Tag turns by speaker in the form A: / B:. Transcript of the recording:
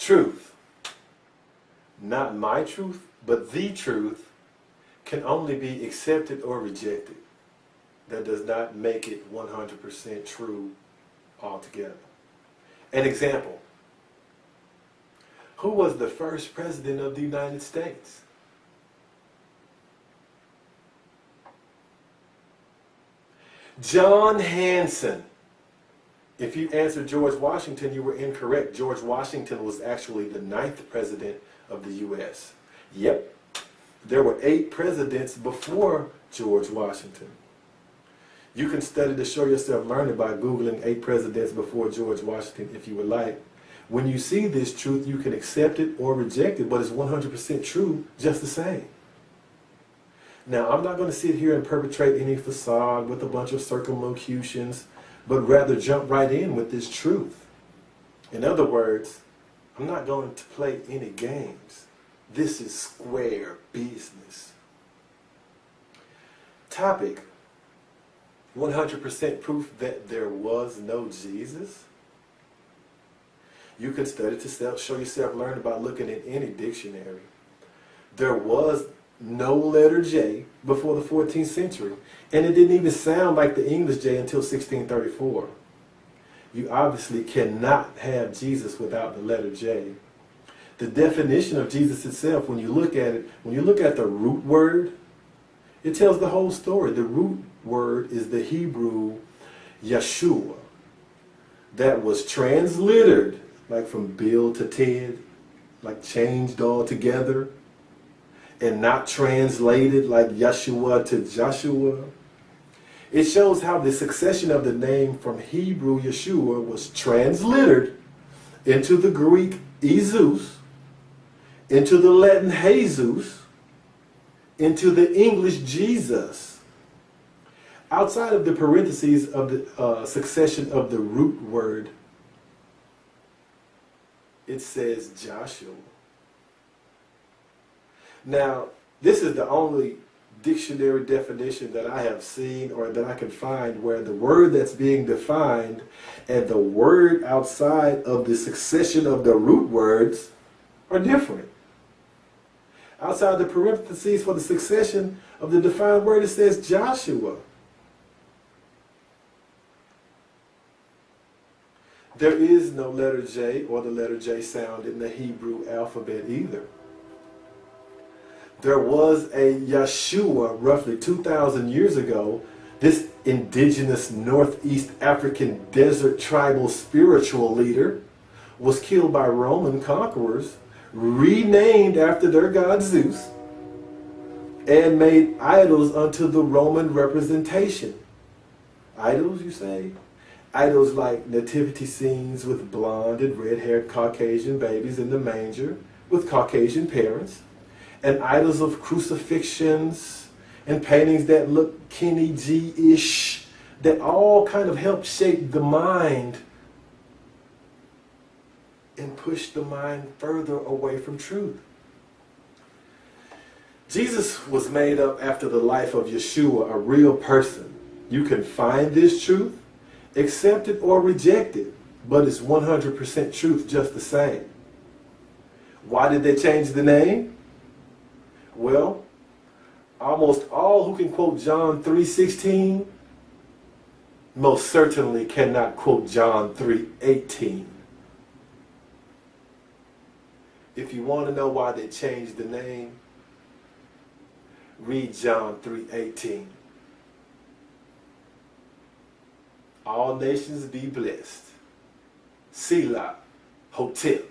A: Truth, not my truth, but the truth, can only be accepted or rejected. That does not make it 100% true altogether. An example. Who was the first president of the United States? John Hanson. If you answered George Washington, you were incorrect. George Washington was actually the 9th president of the U.S. Yep. There were 8 presidents before George Washington. You can study to show yourself learning by Googling 8 presidents before George Washington if you would like. When you see this truth, you can accept it or reject it, but it's 100% true just the same. Now, I'm not going to sit here and perpetrate any facade with a bunch of circumlocutions, but rather jump right in with this truth. In other words, I'm not going to play any games. This is square business. Topic: 100% proof that there was no Jesus. You can study to show yourself learn by looking at any dictionary. There was no letter J before the 14th century, and it didn't even sound like the English J until 1634. You obviously cannot have Jesus without the letter J. The definition of Jesus itself, when you look at it, when you look at the root word, it tells the whole story. The root word is the Hebrew Yeshua, that was translittered, like from Bill to Ted, like changed all together, and not translated like Yeshua to Joshua. It shows how the succession of the name from Hebrew Yeshua was translittered into the Greek Jesus, into the Latin Jesus, into the English Jesus. Outside of the parentheses of the succession of the root word, it says Joshua. Now, this is the only dictionary definition that I have seen or that I can find where the word that's being defined and the word outside of the succession of the root words are different. Outside the parentheses for the succession of the defined word, it says Joshua. There is no letter J or the letter J sound in the Hebrew alphabet either. There was a Yeshua roughly 2,000 years ago. This indigenous Northeast African desert tribal spiritual leader was killed by Roman conquerors, renamed after their god Zeus, and made idols unto the Roman representation. Idols, you say? Idols like nativity scenes with blonde and red-haired Caucasian babies in the manger with Caucasian parents, and idols of crucifixions and paintings that look Kenny G-ish, that all kind of help shape the mind and push the mind further away from truth. Jesus was made up after the life of Yeshua, a real person. You can find this truth, accept it or reject it, but it's 100% truth just the same. Why did they change the name? Well, almost all who can quote John 3:16 most certainly cannot quote John 3:18. If you want to know why they changed the name, read John 3:18. All nations be blessed. Selah, Hotel.